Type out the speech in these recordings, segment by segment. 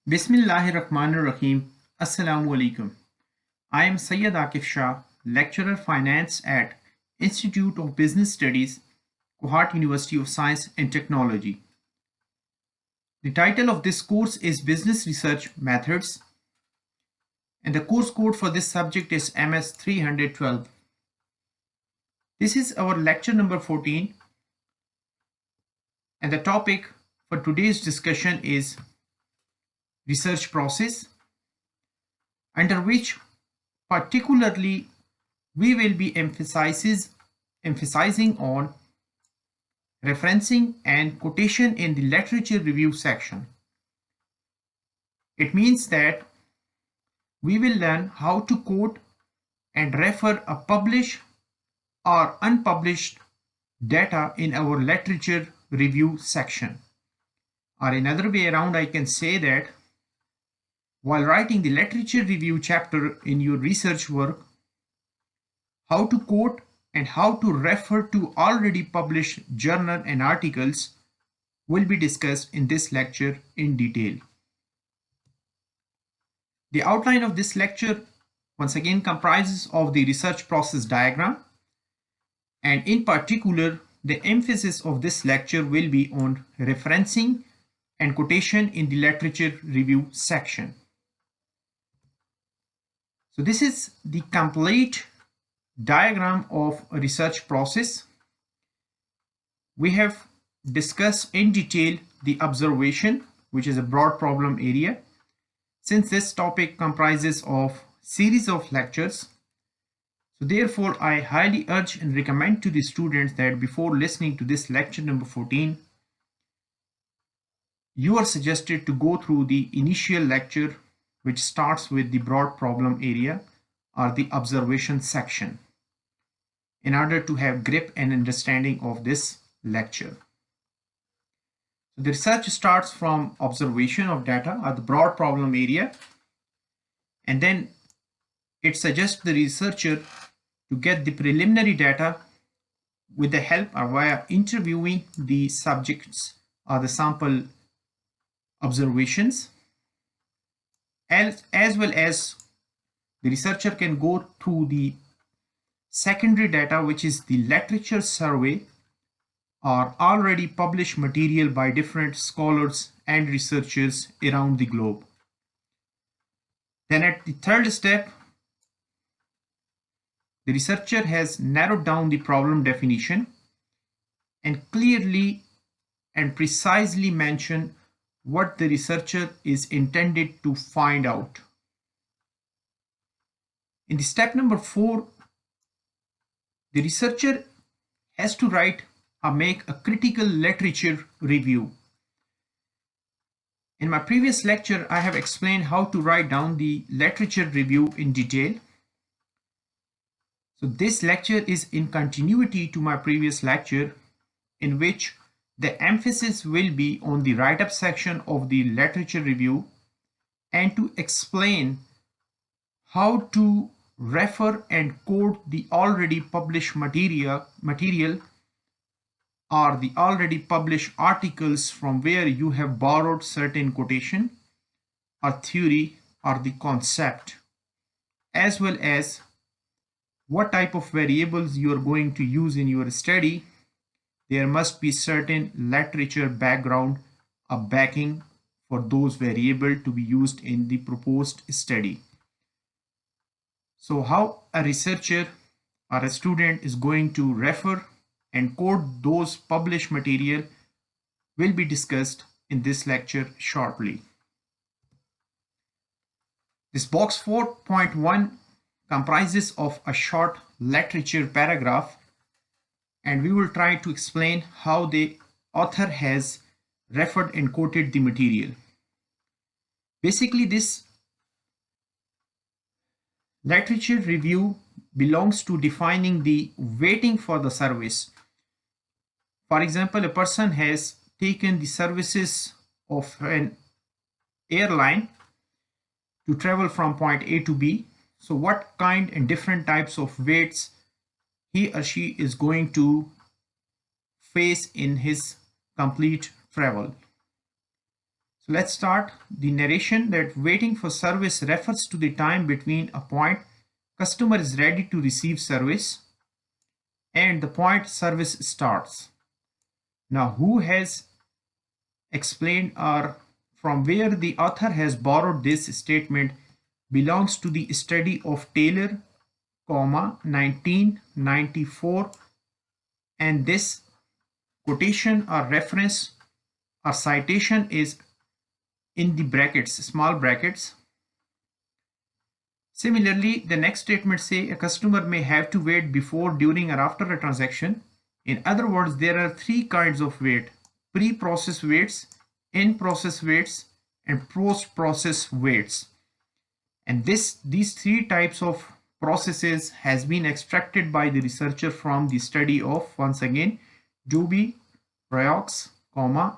Bismillahirrahmanirrahim. Assalamu alaikum. I am Sayyid Akif Shah, lecturer finance at Institute of Business Studies, Kohat University of Science and Technology. The title of this course is Business Research Methods, and the course code for this subject is MS 312. This is our lecture number 14, and the topic for today's discussion is research process, under which particularly we will be emphasizing on referencing and quotation in the literature review section. It means that we will learn how to quote and refer a published or unpublished data in our literature review section. Or another way around, I can say that while writing the literature review chapter in your research work, how to quote and how to refer to already published journal and articles will be discussed in this lecture in detail. The outline of this lecture once again comprises of the research process diagram, and in particular the emphasis of this lecture will be on referencing and quotation in the literature review section. So this is the complete diagram of a research process. We have discussed in detail the observation, which is a broad problem area. Since this topic comprises of series of lectures, so therefore I highly urge and recommend to the students that before listening to this lecture number 14, you are suggested to go through the initial lecture, which starts with the broad problem area or the observation section, in order to have grip and understanding of this lecture. So the research starts from observation of data or the broad problem area, and then it suggests the researcher to get the preliminary data with the help or via interviewing the subjects or the sample observations, as well as the researcher can go through the secondary data, which is the literature survey or already published material by different scholars and researchers around the globe. Then at the third step, the researcher has narrowed down the problem definition and clearly and precisely mentioned what the researcher is intended to find out. In the step number 4, the researcher has to write or make a critical literature review. In my previous lecture, I have explained how to write down the literature review in detail. So this lecture is in continuity to my previous lecture, in which the emphasis will be on the write-up section of the literature review and to explain how to refer and quote the already published material or the already published articles from where you have borrowed certain quotation or theory or the concept, as well as what type of variables you are going to use in your study. There must be certain literature background or backing for those variables to be used in the proposed study. So how a researcher or a student is going to refer and quote those published material will be discussed in this lecture shortly. This box 4.1 comprises of a short literature paragraph, and we will try to explain how the author has referred and quoted the material. Basically, this literature review belongs to defining the weighting for the service. For example, a person has taken the services of an airline to travel from point A to B. So what kind and different types of weights he or she is going to face in his complete travel. So let's start the narration. That waiting for service refers to the time between a point customer is ready to receive service and the point service starts. Now, who has explained or from where the author has borrowed this statement belongs to the study of Taylor, 1994, and this quotation or reference or citation is in the brackets, small brackets. Similarly, the next statement say a customer may have to wait before, during, or after a transaction. In other words, there are three kinds of wait: pre-process waits, in-process waits, and post-process waits. And these three types of processes has been extracted by the researcher from the study of, once again, Dubey, Royox,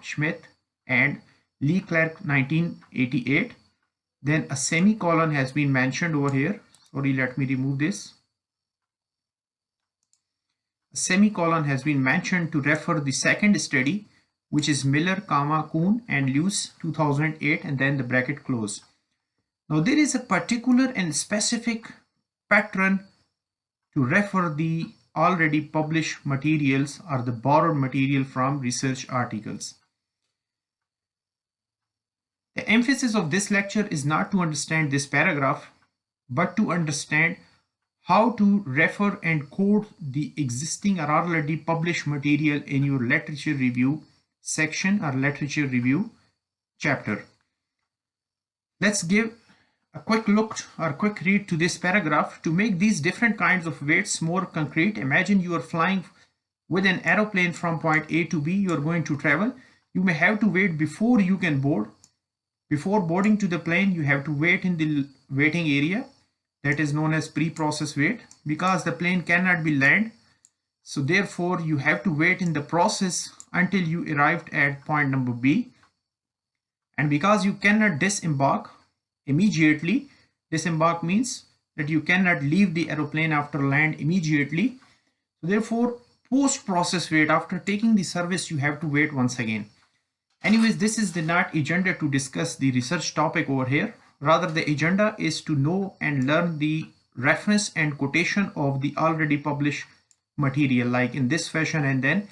Schmidt, and Leclerc, 1988. Then a semicolon has been mentioned over here. Sorry, let me remove this. A semicolon has been mentioned to refer the second study, which is Miller, Kuhn, and Lewis, 2008, and then the bracket close. Now there is a particular and specific pattern to refer the already published materials or the borrowed material from research articles. The emphasis of this lecture is not to understand this paragraph, but to understand how to refer and quote the existing or already published material in your literature review section or literature review chapter. Let's give a quick look or quick read to this paragraph. To make these different kinds of waits more concrete, imagine you are flying with an aeroplane from point A to B. You are going to travel. You may have to wait before you can board. Before boarding to the plane, you have to wait in the waiting area, that is known as pre-process wait, because the plane cannot be landed. So therefore, you have to wait in the process until you arrived at point number B. And because you cannot disembark immediately, disembark means that you cannot leave the aeroplane after land immediately. So therefore, post-process wait, after taking the service, you have to wait once again. Anyways, this is the not agenda to discuss the research topic over here. Rather, the agenda is to know and learn the reference and quotation of the already published material, like in this fashion and then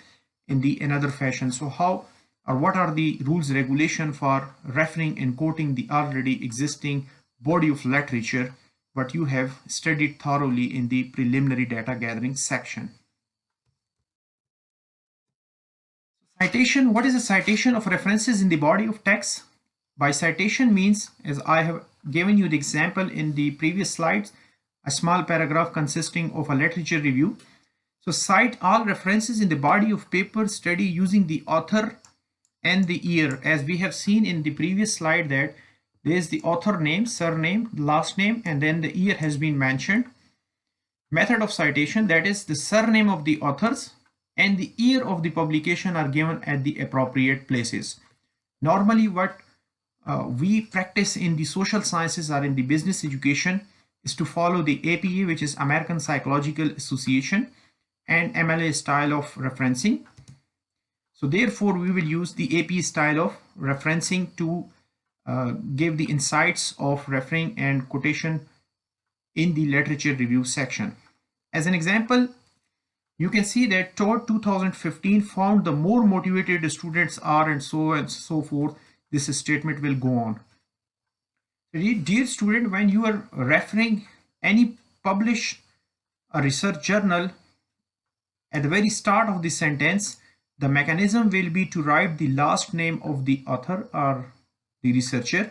in the another fashion. So how or what are the rules regulation for referring and quoting the already existing body of literature what you have studied thoroughly in the preliminary data gathering section. Citation. What is a citation of references in the body of text? By citation means, as I have given you the example in the previous slides, a small paragraph consisting of a literature review. So cite all references in the body of paper study using the author and the year. As we have seen in the previous slide that there is the author name, surname, last name, and then the year has been mentioned. Method of citation, that is the surname of the authors and the year of the publication are given at the appropriate places. Normally what we practice in the social sciences or in the business education is to follow the APA, which is American Psychological Association, and MLA style of referencing. So therefore we will use the APA style of referencing to give the insights of referring and quotation in the literature review section. As an example, you can see that Todd 2015 found the more motivated students are, and so forth. This statement will go on. Dear student, when you are referring any published a research journal, at the very start of the sentence, the mechanism will be to write the last name of the author or the researcher,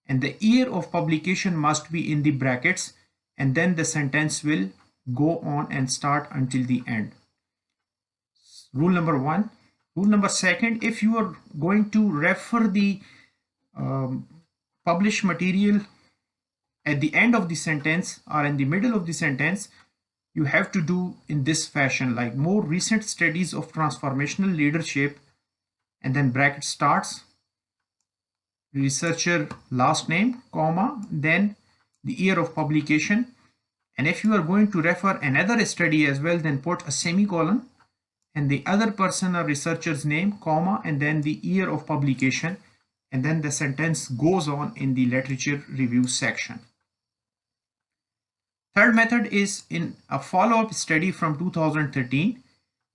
and the year of publication must be in the brackets, and then the sentence will go on and start until the end. Rule number one. Rule number second, if you are going to refer the published material at the end of the sentence or in the middle of the sentence, you have to do in this fashion, like more recent studies of transformational leadership, and then bracket starts, researcher last name, comma, then the year of publication. And if you are going to refer another study as well, then put a semicolon and the other person or researcher's name, comma, and then the year of publication. and then the sentence goes on in the literature review section. Third method is in a follow-up study from 2013.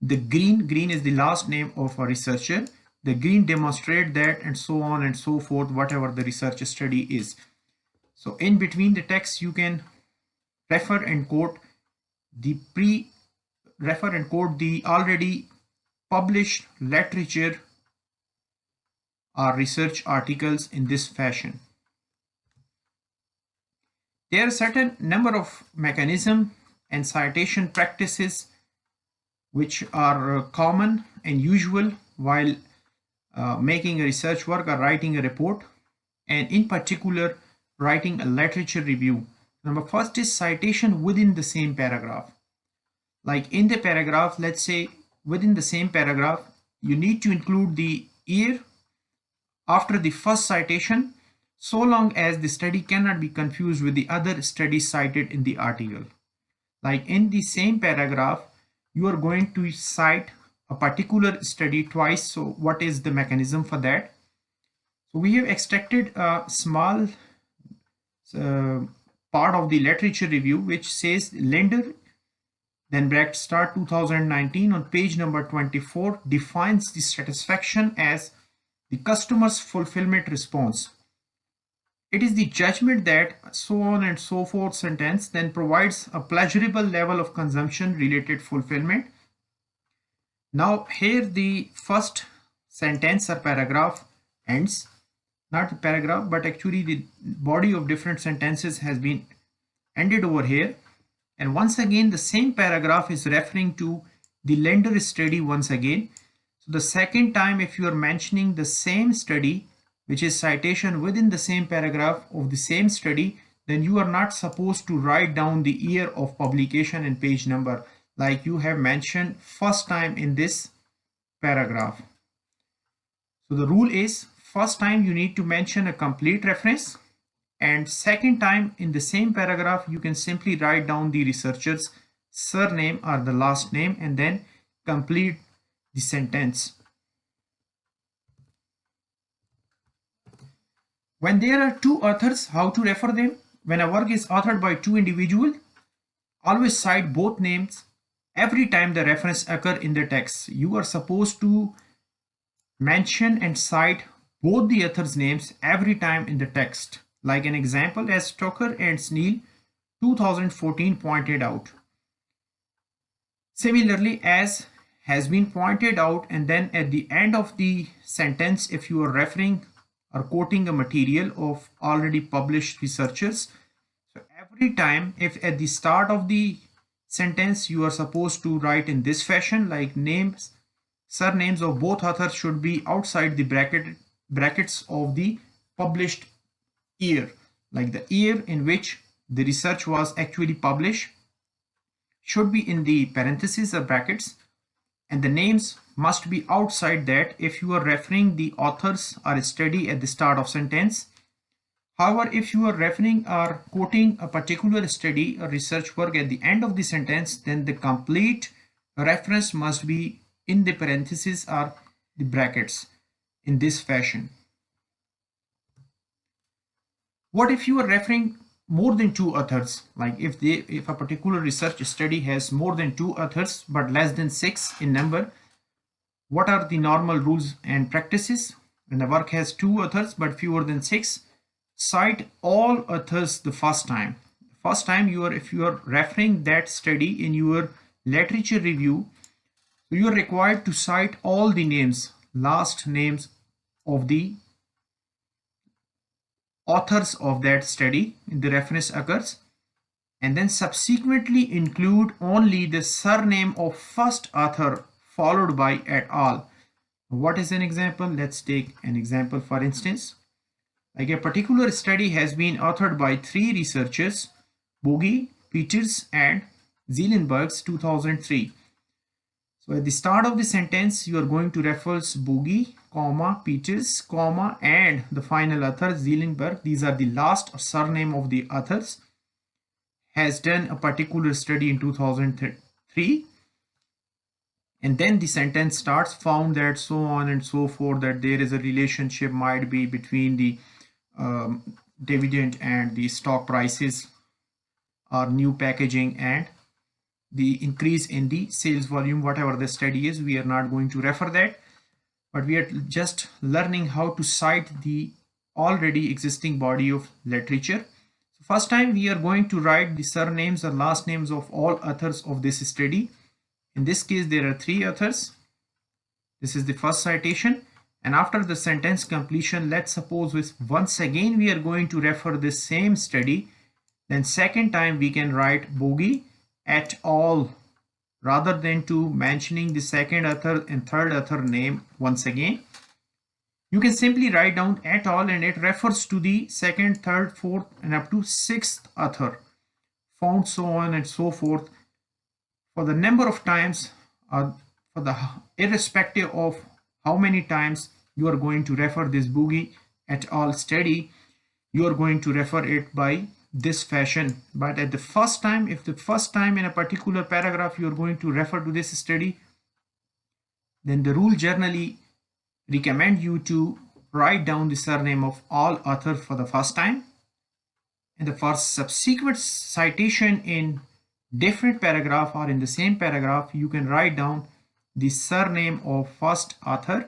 The green is the last name of a researcher. The green demonstrate that, and so on and so forth, whatever the research study is. So in between the text, you can refer and quote the already published literature or research articles in this fashion. There are certain number of mechanisms and citation practices which are common and usual while making a research work or writing a report, and in particular writing a literature review. Number first is citation within the same paragraph. Like in the paragraph, let's say within the same paragraph, you need to include the year after the first citation, so long as the study cannot be confused with the other studies cited in the article. Like in the same paragraph, you are going to cite a particular study twice. So what is the mechanism for that? So we have extracted a small part of the literature review which says lender, then bracket start 2019 on page number 24 defines the satisfaction as the customer's fulfillment response. It is the judgment that so on and so forth sentence then provides a pleasurable level of consumption related fulfillment. Now here the first sentence or paragraph ends, not the paragraph, but actually the body of different sentences has been ended over here. And once again, the same paragraph is referring to the lender study once again. So the second time, if you are mentioning the same study, which is citation within the same paragraph of the same study, then you are not supposed to write down the year of publication and page number like you have mentioned first time in this paragraph. So the rule is first time you need to mention a complete reference, and second time in the same paragraph you can simply write down the researcher's surname or the last name and then complete the sentence. When there are two authors, how to refer them? When a work is authored by two individuals, always cite both names every time the reference occurs in the text. You are supposed to mention and cite both the author's names every time in the text. Like an example, as Stoker and Sneal 2014 pointed out. Similarly, as has been pointed out, and then at the end of the sentence, if you are referring or quoting a material of already published researchers, so every time, if at the start of the sentence you are supposed to write in this fashion, like names, surnames of both authors should be outside the brackets of the published year, like the year in which the research was actually published should be in the parentheses or brackets, and the names must be outside that if you are referring the authors or study at the start of sentence. However, if you are referring or quoting a particular study or research work at the end of the sentence, then the complete reference must be in the parentheses or the brackets in this fashion. What if you are referring more than two authors? Like if a particular research study has more than two authors but less than 6 in number, what are the normal rules and practices? When the work has two authors but fewer than 6, cite all authors the first time. First time if you are referring that study in your literature review, you are required to cite all the names, last names of the authors of that study in the reference occurs, and then subsequently include only the surname of first author followed by et al. What is an example? Let's take an example. For instance, like a particular study has been authored by 3 researchers, Boogie, Peters and Zeelenbergs 2003. So at the start of the sentence, you are going to reference Boogie, comma, Peters, comma, and the final author, Zeelenberg. These are the last surname of the authors. Has done a particular study in 2003. And then the sentence starts, found that so on and so forth, that there is a relationship might be between the dividend and the stock prices or new packaging and the increase in the sales volume, whatever the study is. We are not going to refer that, but we are just learning how to cite the already existing body of literature. So first time we are going to write the surnames or last names of all authors of this study. In this case, there are 3 authors. This is the first citation. And after the sentence completion, let's suppose once again we are going to refer this same study. Then second time we can write Bogie et al. Rather than to mentioning the second author and third author name once again. You can simply write down et al. And it refers to the second, third, fourth and up to sixth author. Found so on and so forth. For the number of times, for the irrespective of how many times you are going to refer this Bogie et al. Study, you are going to refer it by this fashion. But at the first time, if the first time in a particular paragraph you are going to refer to this study, then the rule generally recommend you to write down the surname of all authors for the first time, and the first subsequent citation in different paragraph or in the same paragraph you can write down the surname of first author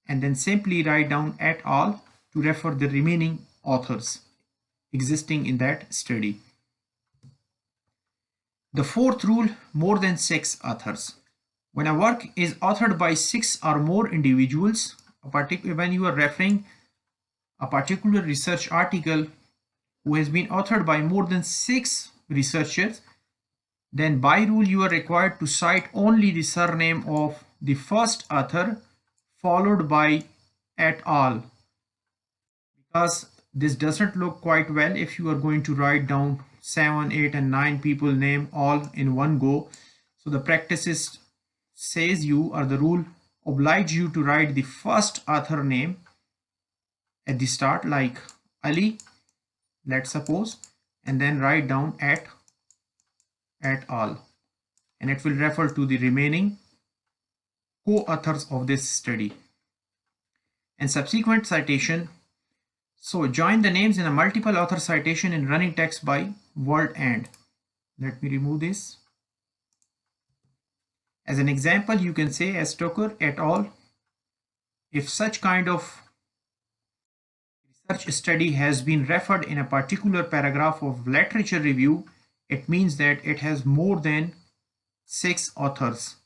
and then simply write down et al. To refer the remaining authors existing in that study. The fourth rule, more than 6 authors. When a work is authored by 6 or more individuals, when you are referring a particular research article who has been authored by more than 6 researchers, then by rule you are required to cite only the surname of the first author followed by et al. Because this doesn't look quite well if you are going to write down 7, 8 and 9 people name all in one go. So the practice says you, or the rule oblige you to write the first author name at the start, like Ali, let's suppose, and then write down et al. And it will refer to the remaining co-authors of this study. And subsequent citation. So join the names in a multiple author citation in running text by word and. Let me remove this. As an example, you can say as Stoker et al. If such kind of research study has been referred in a particular paragraph of literature review, it means that it has more than 6 authors.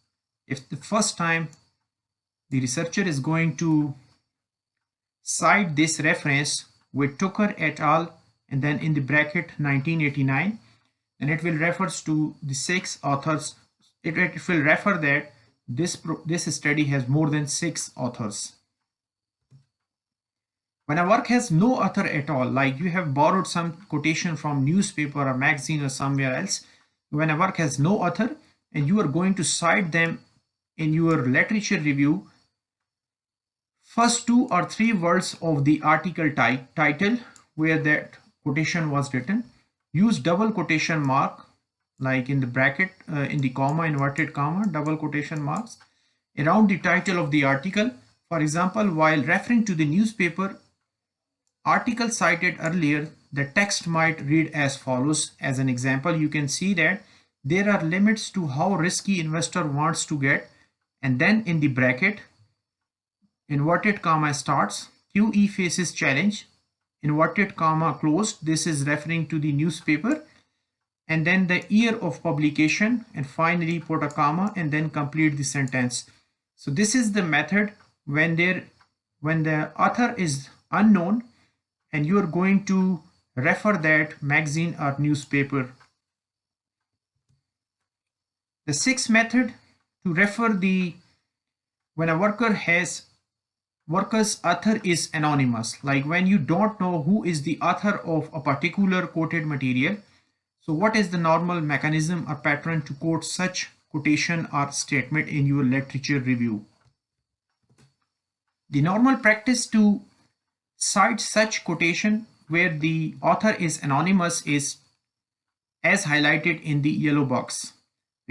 If the first time the researcher is going to cite this reference with Tucker et al. And then in the bracket 1989, then it will refers to the 6 authors. It will refer that this study has more than 6 authors. When a work has no author at all, like you have borrowed some quotation from newspaper or magazine or somewhere else, when a work has no author and you are going to cite them in your literature review, first 2 or 3 words of the article title where that quotation was written, use double quotation mark, like in the bracket, in the comma, inverted comma, double quotation marks around the title of the article. For example, while referring to the newspaper article cited earlier, the text might read as follows. As an example, you can see that there are limits to how risky investor wants to get, and then in the bracket, inverted comma starts, QE faces challenge, inverted comma closed. This is referring to the newspaper, and then the year of publication, and finally put a comma and then complete the sentence. So this is the method when the author is unknown and you are going to refer that magazine or newspaper. The sixth method to refer when a worker's author is anonymous, like when you don't know who is the author of a particular quoted material. So what is the normal mechanism or pattern to quote such quotation or statement in your literature review? The normal practice to cite such quotation where the author is anonymous is as highlighted in the yellow box.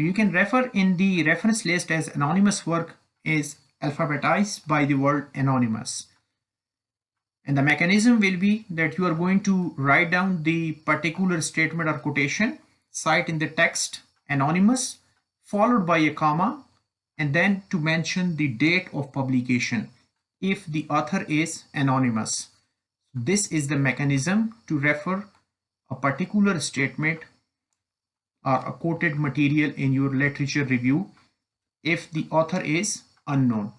So you can refer in the reference list as anonymous work is alphabetized by the word anonymous. And the mechanism will be that you are going to write down the particular statement or quotation, cite in the text anonymous, followed by a comma, and then to mention the date of publication if the author is anonymous. This is the mechanism to refer a particular statement or a quoted material in your literature review if the author is unknown.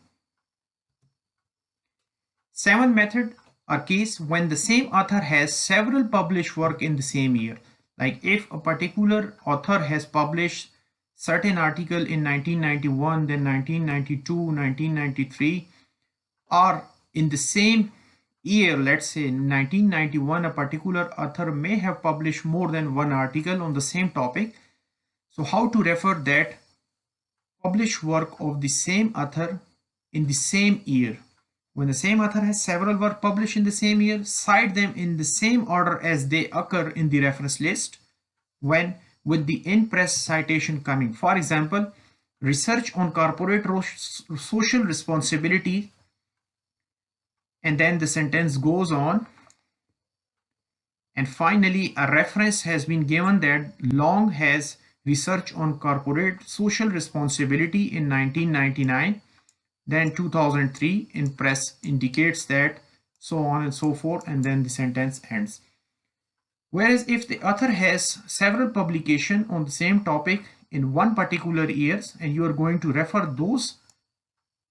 Seventh method or case when the same author has several published work in the same year. Like if a particular author has published certain article in 1991, then 1992, 1993, or in the same year, let's say in 1991, a particular author may have published more than one article on the same topic. So how to refer that published work of the same author in the same year? When the same author has several work published in the same year, cite them in the same order as they occur in the reference list when with the in-press citation coming. For example, research on corporate social responsibility, and then the sentence goes on. And finally, a reference has been given that Long has research on corporate social responsibility in 1999. Then 2003 in press indicates that, so on and so forth, and then the sentence ends. Whereas if the author has several publications on the same topic in one particular year and you are going to refer those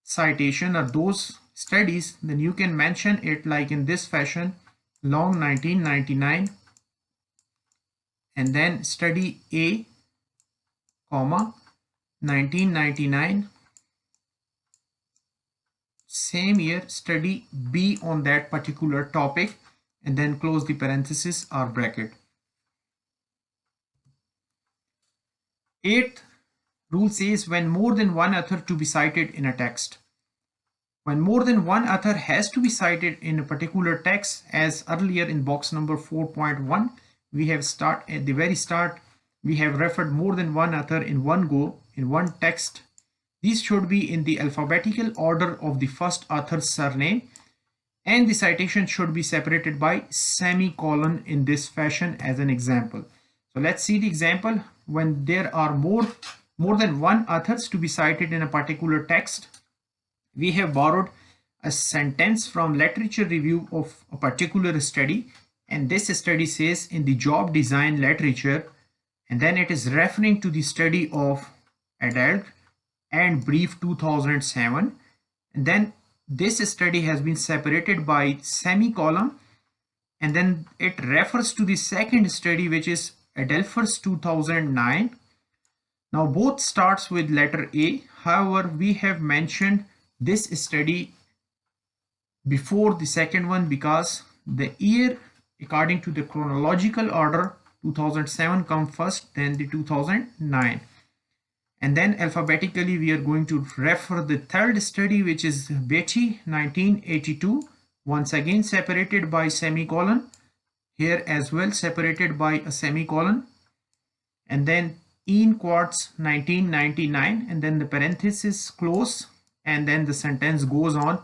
citation or those studies, then you can mention it like in this fashion: Long 1999 and then study A, comma 1999 same year study B on that particular topic, and then close the parenthesis or bracket. Eighth rule says when more than one author to be cited in a text. When more than one author has to be cited in a particular text, as earlier in box number 4.1 we have at the very start we have referred more than one author in one go in one text. These should be in the alphabetical order of the first author's surname, and the citation should be separated by semicolon in this fashion as an example. So let's see the example. When there are more than one authors to be cited in a particular text, we have borrowed a sentence from literature review of a particular study, and this study says in the job design literature, and then it is referring to the study of adult and brief 2007, and then this study has been separated by semicolon, and then it refers to the second study which is Adelphus 2009. Now both starts with letter A, however we have mentioned this study before the second one because the year according to the chronological order 2007 come first, then the 2009. And then alphabetically we are going to refer the third study which is Betty 1982, once again separated by semicolon, here as well separated by a semicolon, and then Ian Quartz 1999, and then the parenthesis close, and then the sentence goes on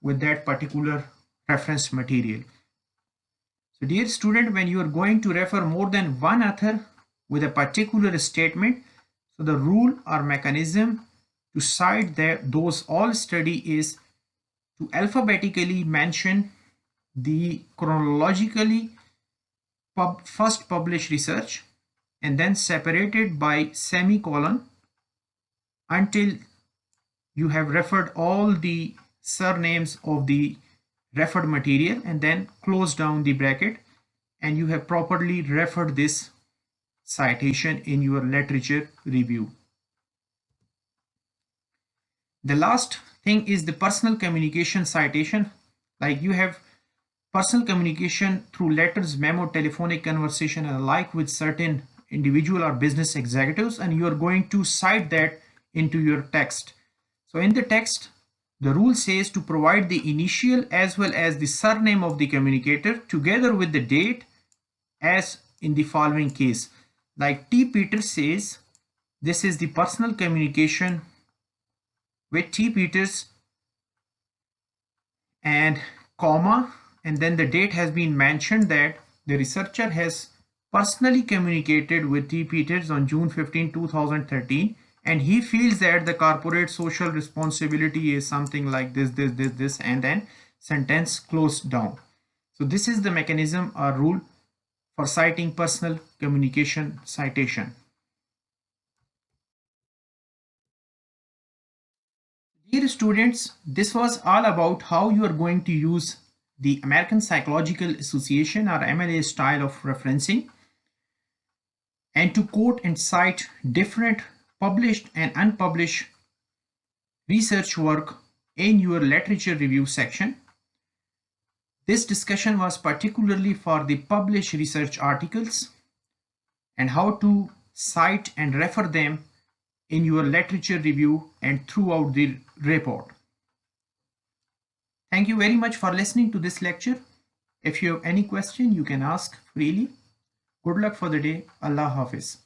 with that particular reference material. So dear student, when you are going to refer more than one author with a particular statement, so the rule or mechanism to cite those all study is to alphabetically mention the chronologically first published research and then separated by semicolon until you have referred all the surnames of the referred material, and then close down the bracket, and you have properly referred this citation in your literature review. The last thing is the personal communication citation. Like you have personal communication through letters, memo, telephonic conversation and alike with certain individual or business executives, and you are going to cite that into your text. So in the text, the rule says to provide the initial as well as the surname of the communicator together with the date, as in the following case. Like T. Peters says This is the personal communication with T. Peters and comma, and then the date has been mentioned that the researcher has personally communicated with T. Peters on June 15, 2013, and he feels that the corporate social responsibility is something like this, and then sentence closed down. So this is the mechanism or rule for citing personal communication citation. Dear students, this was all about how you are going to use the American Psychological Association or MLA style of referencing and to quote and cite different published and unpublished research work in your literature review section. This discussion was particularly for the published research articles and how to cite and refer them in your literature review and throughout the report. Thank you very much for listening to this lecture. If you have any question, you can ask freely. Good luck for the day. Allah Hafiz.